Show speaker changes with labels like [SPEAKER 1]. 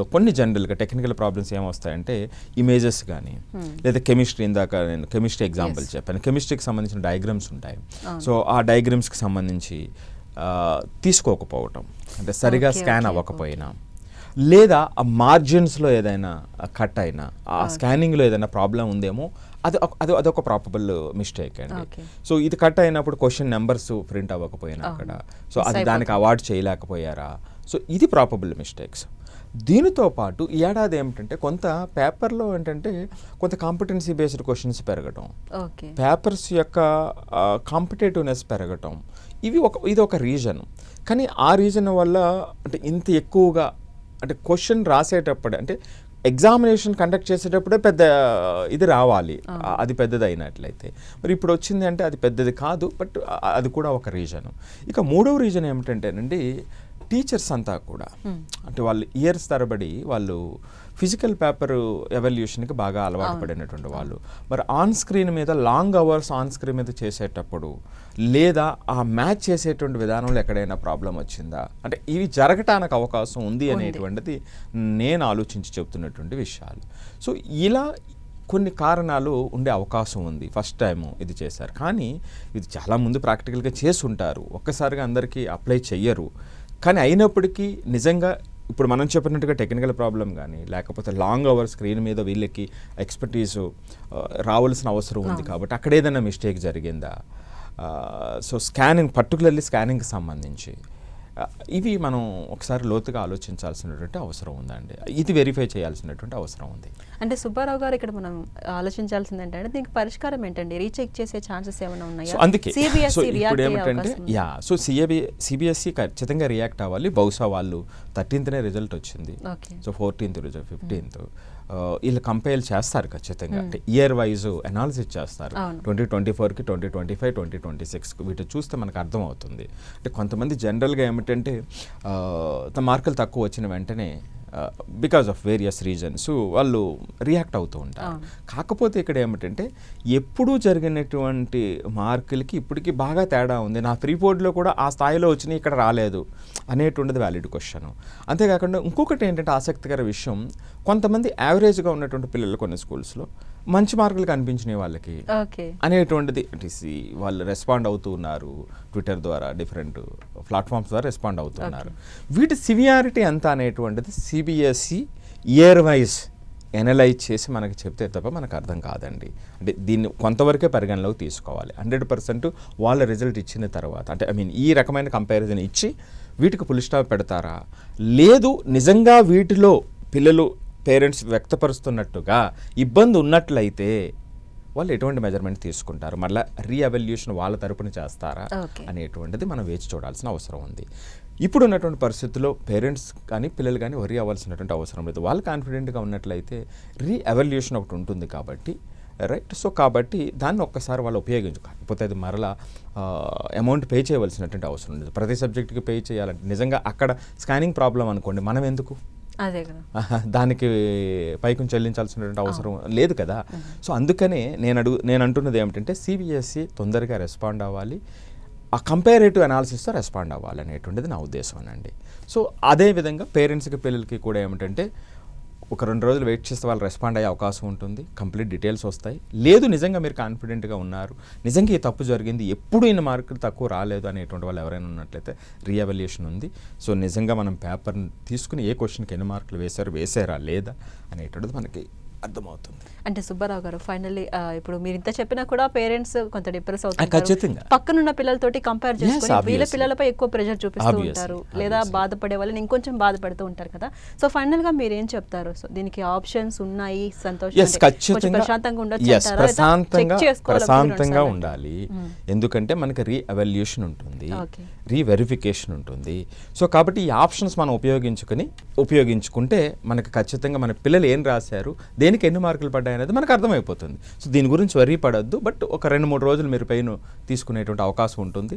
[SPEAKER 1] కొన్ని జనరల్గా technical problems ఏమొస్తాయంటే images కానీ లేదా కెమిస్ట్రీ, ఇందాక నేను కెమిస్ట్రీ ఎగ్జాంపుల్ చెప్పాను. కెమిస్ట్రీకి సంబంధించిన డయాగ్రామ్స్ ఉంటాయి. సో ఆ డయాగ్రామ్స్కి సంబంధించి తీసుకోకపోవటం, అంటే సరిగా స్కాన్ అవ్వకపోయినా, లేదా ఆ మార్జిన్స్లో ఏదైనా కట్ అయినా, ఆ స్కానింగ్లో ఏదైనా ప్రాబ్లం ఉందేమో అదొక ప్రాపబుల్ మిస్టేక్ అండి. సో ఇది కట్ అయినప్పుడు క్వశ్చన్ నెంబర్స్ ప్రింట్ అవ్వకపోయినా అక్కడ, సో అది దానికి అవార్డ్ చేయలేకపోయారా, సో ఇది ప్రాపబుల్ మిస్టేక్స్. దీనితో పాటు ఈ ఏడాది ఏమిటంటే కొంత పేపర్లో ఏంటంటే కొంత కాంపిటెన్సీ బేస్డ్ క్వశ్చన్స్ పెరగటం, పేపర్స్ యొక్క కాంపిటేటివ్నెస్ పెరగటం, ఇది ఒక రీజన్. కానీ ఆ రీజన్ వల్ల అంటే ఇంత ఎక్కువగా అంటే క్వశ్చన్ రాసేటప్పుడే, అంటే ఎగ్జామినేషన్ కండక్ట్ చేసేటప్పుడే పెద్ద ఇది రావాలి, అది పెద్దది అయినట్లయితే. మరి ఇప్పుడు వచ్చింది అంటే అది పెద్దది కాదు, బట్ అది కూడా ఒక రీజను. ఇక మూడవ రీజన్ ఏమిటంటేనండి, టీచర్స్ అంతా కూడా అంటే వాళ్ళు ఇయర్స్ తరబడి వాళ్ళు ఫిజికల్ పేపర్ ఎవాల్యుయేషన్కి బాగా అలవాటు పడినటువంటి వాళ్ళు, మరి ఆన్ స్క్రీన్ మీద లాంగ్ అవర్స్ ఆన్ స్క్రీన్ మీద చేసేటప్పుడు, లేదా ఆ మ్యాచ్ చేసేటువంటి విధానంలో ఎక్కడైనా ప్రాబ్లం వచ్చిందా, అంటే ఇవి జరగటానికి అవకాశం ఉంది అనేటువంటిది నేను ఆలోచించి చెప్తున్నటువంటి విషయాలు. సో ఇలా కొన్ని కారణాలు ఉండే అవకాశం ఉంది. ఫస్ట్ టైం ఇది చేశారు, కానీ ఇది చాలా ముందు ప్రాక్టికల్గా చేసి ఉంటారు, ఒక్కసారిగా అందరికీ అప్లై చెయ్యరు. కానీ అయినప్పటికీ నిజంగా ఇప్పుడు మనం చెప్పినట్టుగా టెక్నికల్ ప్రాబ్లం కానీ, లేకపోతే లాంగ్ అవర్ స్క్రీన్ మీద వీళ్ళకి ఎక్స్పర్టీసు రావాల్సిన అవసరం ఉంది కాబట్టి అక్కడ ఏదైనా మిస్టేక్ జరిగిందా, సో స్కానింగ్, పర్టికులర్లీ స్కానింగ్కి సంబంధించి ఇవి మనం ఒకసారి లోతుగా ఆలోచించాల్సినటువంటి అవసరం ఉందండి. ఇది వెరిఫై చేయాల్సినటువంటి అవసరం ఉంది.
[SPEAKER 2] అంటే సుబ్బారావు గారు, ఇక్కడ మనం ఆలోచించాల్సింది ఏంటంటే దీనికి పరిష్కారం ఏంటండి? రీచెక్ చేసే ఛాన్సెస్ ఏమైనా ఉన్నాయా?
[SPEAKER 1] అందుకే సో ఇప్పుడు ఏమిటంటే సో సిబిఎస్ఈ ఖచ్చితంగా రియాక్ట్ అవ్వాలి. బహుశా వాళ్ళు 13th రిజల్ట్ వచ్చింది, సో 14th రిజల్ట్, 15th వీళ్ళు కంపైల్ చేస్తారు ఖచ్చితంగా. అంటే ఇయర్ వైజ్ అనాలిసిస్ చేస్తారు, 2024కి, 2025, 2026కి. వీటి చూస్తే మనకు అర్థమవుతుంది. అంటే కొంతమంది జనరల్గా ఏమిటంటే మార్కులు తక్కువ వచ్చిన వెంటనే బికాజ్ ఆఫ్ వేరియస్ రీజన్స్ వాళ్ళు రియాక్ట్ అవుతూ ఉంటారు. కాకపోతే ఇక్కడ ఏమిటంటే ఎప్పుడూ జరిగినటువంటి మార్కులకి ఇప్పటికీ బాగా తేడా ఉంది. నా ఫ్రీ బోర్డులో కూడా ఆ స్థాయిలో వచ్చినాయి, ఇక్కడ రాలేదు అనేటువంటిది వ్యాలిడ్ క్వశ్చన్. అంతేకాకుండా ఇంకొకటి ఏంటంటే ఆసక్తికర విషయం, కొంతమంది యావరేజ్గా ఉన్నటువంటి పిల్లలు కొన్ని స్కూల్స్లో మంచి మార్కులు కనిపించినాయి వాళ్ళకి అనేటువంటిది, అంటే వాళ్ళు రెస్పాండ్ అవుతూ ఉన్నారు ట్విట్టర్ ద్వారా, డిఫరెంట్ ప్లాట్ఫామ్స్ ద్వారా రెస్పాండ్ అవుతున్నారు. వీటి సివియారిటీ ఎంత అనేటువంటిది సిబిఎస్ఈ ఇయర్ వైజ్ ఎనలైజ్ చేసి మనకి చెప్తే తప్ప మనకు అర్థం కాదండి. అంటే దీన్ని కొంతవరకే పరిగణలోకి తీసుకోవాలి. 100% వాళ్ళ రిజల్ట్ ఇచ్చిన తర్వాత, అంటే ఈ రకమైన కంపారిజన్ ఇచ్చి వీటికి ఫుల్ స్టాప్ పెడతారా, లేదు నిజంగా వీటిలో పిల్లలు పేరెంట్స్ వ్యక్తపరుస్తున్నట్టుగా ఇబ్బంది ఉన్నట్లయితే వాళ్ళు ఎటువంటి మెజర్మెంట్ తీసుకుంటారు, మళ్ళీ రీఎవాల్యుయేషన్ వాళ్ళ తరపున చేస్తారా అనేటువంటిది మనం వేచి చూడాల్సిన అవసరం ఉంది. ఇప్పుడు ఉన్నటువంటి పరిస్థితుల్లో పేరెంట్స్ కానీ పిల్లలు కానీ వరీ అవ్వాల్సినటువంటి అవసరం లేదు. వాళ్ళు కాన్ఫిడెంట్గా ఉన్నట్లయితే రీఎవాల్యుయేషన్ ఒకటి ఉంటుంది కాబట్టి, రైట్. సో కాబట్టి దాన్ని ఒక్కసారి వాళ్ళు ఉపయోగించు, కాకపోతే అది మరలా అమౌంట్ పే చేయవలసినటువంటి అవసరం లేదు. ప్రతి సబ్జెక్ట్కి పే చేయాలంటే నిజంగా అక్కడ స్కానింగ్ ప్రాబ్లం అనుకోండి, మనం ఎందుకు దానికి పైకి చెల్లించాల్సినటువంటి అవసరం లేదు కదా. సో అందుకనే నేను అంటున్నది ఏమిటంటే సిబిఎస్ఈ తొందరగా రెస్పాండ్ అవ్వాలి, ఆ కంపారేటివ్ అనాలిసిస్తో రెస్పాండ్ అవ్వాలి అనేటువంటిది నా ఉద్దేశం అండి. సో అదేవిధంగా పేరెంట్స్కి పిల్లలకి కూడా ఏమిటంటే ఒక 2 రోజులు వెయిట్ చేస్తే వాళ్ళు రెస్పాండ్ అయ్యే అవకాశం ఉంటుంది, కంప్లీట్ డీటెయిల్స్ వస్తాయి. లేదు నిజంగా మీరు కాన్ఫిడెంట్గా ఉన్నారు, నిజంగా ఈ తప్పు జరిగింది, ఎప్పుడు ఇన్ని మార్కులు తక్కువ రాలేదు అనేటువంటి వాళ్ళు ఎవరైనా ఉన్నట్లయితే రీఎవాల్యుయేషన్ ఉంది. సో నిజంగా మనం పేపర్ని తీసుకుని ఏ క్వశ్చన్కి ఎన్ని మార్కులు వేసారా లేదా అనేటువంటిది మనకి అర్థమవుతుంది.
[SPEAKER 2] అంటే సుబ్బారావు గారు, ఫైనల్లీ ఇప్పుడు మీరు ఇంత చెప్పినా కూడా పేరెంట్స్ కొంత డిప్రెస్ అవుతారు, పక్కనున్న పిల్లలతోటి కంపేర్ చేసుకుని వీళ్ళ పిల్లలపై ఎక్కువ ప్రెషర్ చూపిస్తూ ఉంటారు, లేదా బాధపడే వాళ్ళని ఇంకొంచెం బాధపడుతూ ఉంటారు కదా. సో ఫైనల్ గా మీరు ఏం చెప్తారు? సో దీనికి ఆప్షన్స్ ఉన్నాయి,
[SPEAKER 1] ప్రశాంతంగా ఉండాలి. ఎందుకంటే మనకి రీఎవాల్యుయేషన్ ఉంటుంది, రీవెరిఫికేషన్ ఉంటుంది. సో కాబట్టి ఈ ఆప్షన్స్ మనం ఉపయోగించుకుంటే మనకి ఖచ్చితంగా మన పిల్లలు ఏం రాశారు, దేనికి ఎన్ని మార్కులు పడ్డాయి అనేది మనకు అర్థమైపోతుంది. సో దీని గురించి వరీ పడద్దు, బట్ ఒక 2-3 రోజులు మీరు పెయిన్ తీసుకునేటువంటి అవకాశం ఉంటుంది.